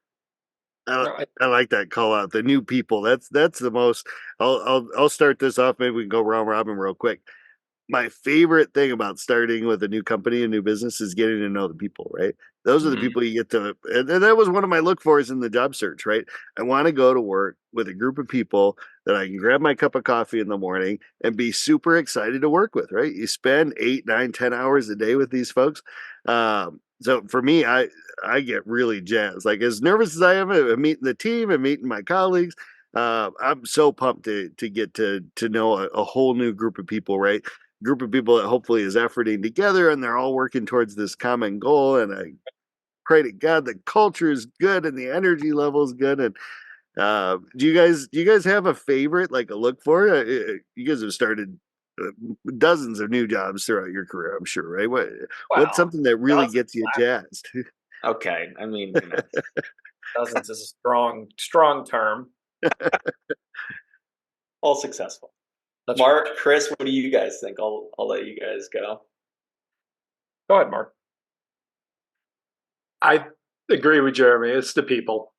S3: I like that call out. The new people. That's the most. I'll start this off. Maybe we can go round robin real quick. My favorite thing about starting with a new company, a new business, is getting to know the people, right? Those are the people you get to, and that was one of my look fors in the job search, right? I want to go to work with a group of people that I can grab my cup of coffee in the morning and be super excited to work with, right? You spend 8, 9, 10 hours a day with these folks. So for me, I get really jazzed. Like as nervous as I am at meeting the team and meeting my colleagues, I'm so pumped to get to know a whole new group of people, right? Group of people that hopefully is efforting together and they're all working towards this common goal. And I pray to God the culture is good and the energy level is good. And do you guys have a favorite like a look for? You guys have started dozens of new jobs throughout your career, I'm sure, right? What's
S1: Wow.
S3: something that really gets you jazzed?
S2: Okay. I mean,
S1: Dozens is a strong term.
S2: all successful.
S1: That's
S2: Mark, Chris, what do you guys think? I'll let you guys go.
S1: Go ahead, Mark.
S4: I agree with Jeremy. It's the people.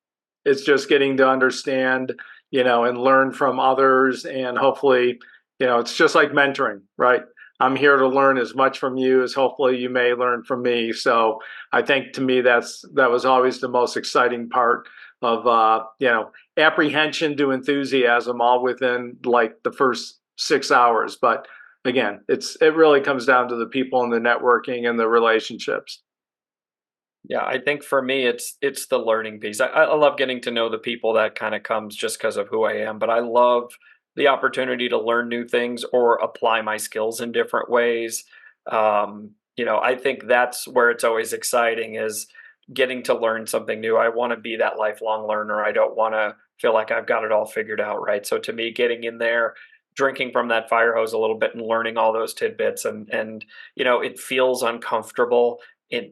S4: It's just getting to understand, and learn from others. And hopefully, it's just like mentoring, right? I'm here to learn as much from you as hopefully you may learn from me. So I think to me, that was always the most exciting part of, apprehension to enthusiasm all within like the first 6 hours. But again, it really comes down to the people and the networking and the relationships.
S1: Yeah, I think for me, it's the learning piece. I love getting to know the people. That kind of comes just because of who I am. But I love the opportunity to learn new things or apply my skills in different ways. I think that's where it's always exciting is getting to learn something new. I want to be that lifelong learner. I don't want to feel like I've got it all figured out, right? So to me, getting in there, drinking from that fire hose a little bit and learning all those tidbits and it feels uncomfortable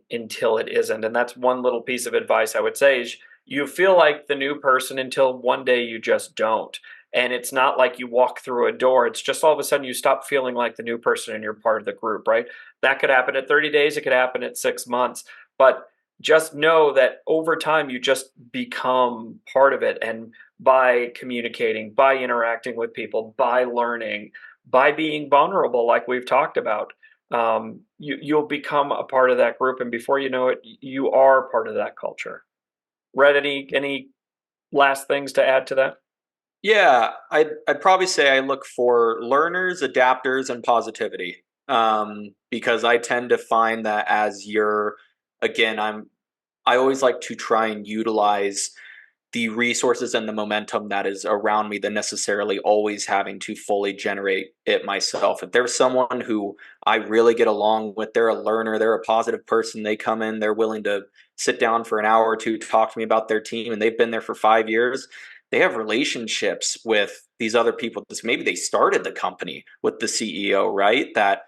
S1: until it isn't. And that's one little piece of advice I would say is you feel like the new person until one day you just don't. And it's not like you walk through a door. It's just all of a sudden you stop feeling like the new person and you're part of the group, right? That could happen at 30 days. It could happen at 6 months. But just know that over time you just become part of it. And by communicating, by interacting with people, by learning, by being vulnerable, like we've talked about, you'll become a part of that group, and before you know it, you are part of that culture. Red, any last things to add to that?
S2: Yeah, I'd probably say I look for learners, adapters, and positivity. Because I tend to find that as again, I always like to try and utilize the resources and the momentum that is around me than necessarily always having to fully generate it myself. If there's someone who I really get along with, they're a learner, they're a positive person, they come in, they're willing to sit down for an hour or two, talk to me about their team, and they've been there for 5 years. They have relationships with these other people. Maybe they started the company with the CEO, right? That,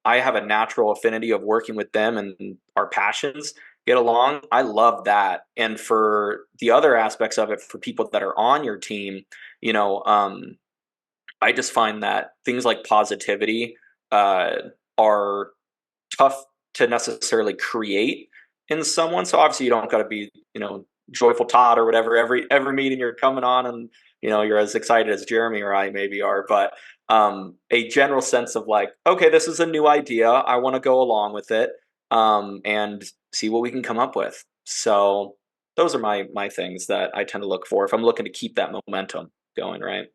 S2: I have a natural affinity of working with them and our passions get along. I love that. And for the other aspects of it, for people that are on your team, I just find that things like positivity are tough to necessarily create in someone. So obviously you don't got to be, joyful Todd or whatever every meeting you're coming on, and you're as excited as Jeremy or I maybe are, but a general sense of like, okay, this is a new idea, I want to go along with it, and see what we can come up with. So those are my things that I tend to look for if I'm looking to keep that momentum going, right?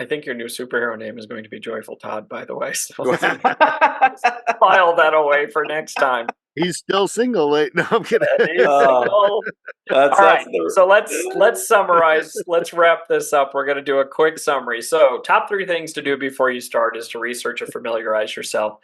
S1: I think your new superhero name is going to be Joyful Todd, by the way. So file that away for next time.
S3: He's still single. No, I'm kidding.
S1: All right, so let's summarize. Let's wrap this up. We're going to do a quick summary. So, top 3 things to do before you start is to research and familiarize yourself,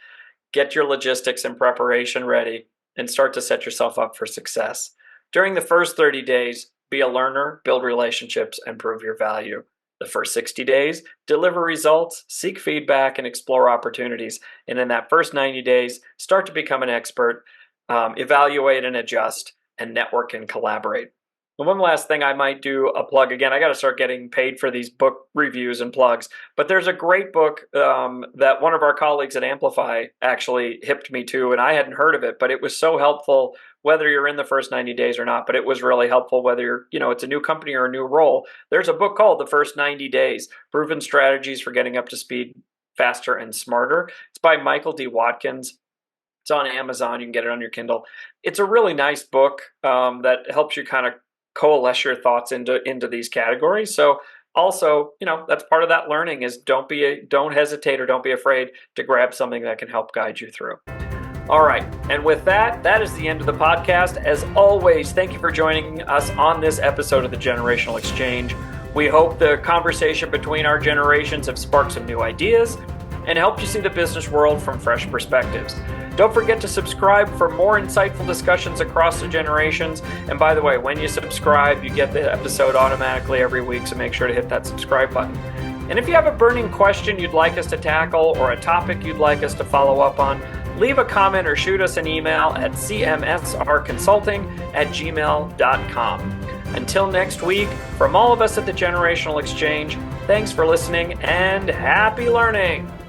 S1: get your logistics and preparation ready, and start to set yourself up for success. During the first 30 days, be a learner, build relationships, and prove your value. The first 60 days, deliver results, seek feedback, and explore opportunities. And in that first 90 days, start to become an expert, evaluate and adjust, and network and collaborate. And one last thing I might do a plug again. I got to start getting paid for these book reviews and plugs. But there's a great book that one of our colleagues at Amplify actually hipped me to, and I hadn't heard of it, but it was so helpful whether you're in the first 90 days or not. But it was really helpful whether it's a new company or a new role. There's a book called The First 90 Days, Proven Strategies for Getting Up to Speed Faster and Smarter. It's by Michael D. Watkins. It's on Amazon. You can get it on your Kindle. It's a really nice book that helps you kind of coalesce your thoughts into these categories. So also, that's part of that learning is don't hesitate or don't be afraid to grab something that can help guide you through. All right. And with that is the end of the podcast. As always, thank you for joining us on this episode of the Generational Exchange. We hope the conversation between our generations have sparked some new ideas and helped you see the business world from fresh perspectives. Don't forget to subscribe for more insightful discussions across the generations. And by the way, when you subscribe, you get the episode automatically every week, so make sure to hit that subscribe button. And if you have a burning question you'd like us to tackle or a topic you'd like us to follow up on, leave a comment or shoot us an email at cmsrconsulting@gmail.com. Until next week, from all of us at the Generational Exchange, thanks for listening and happy learning!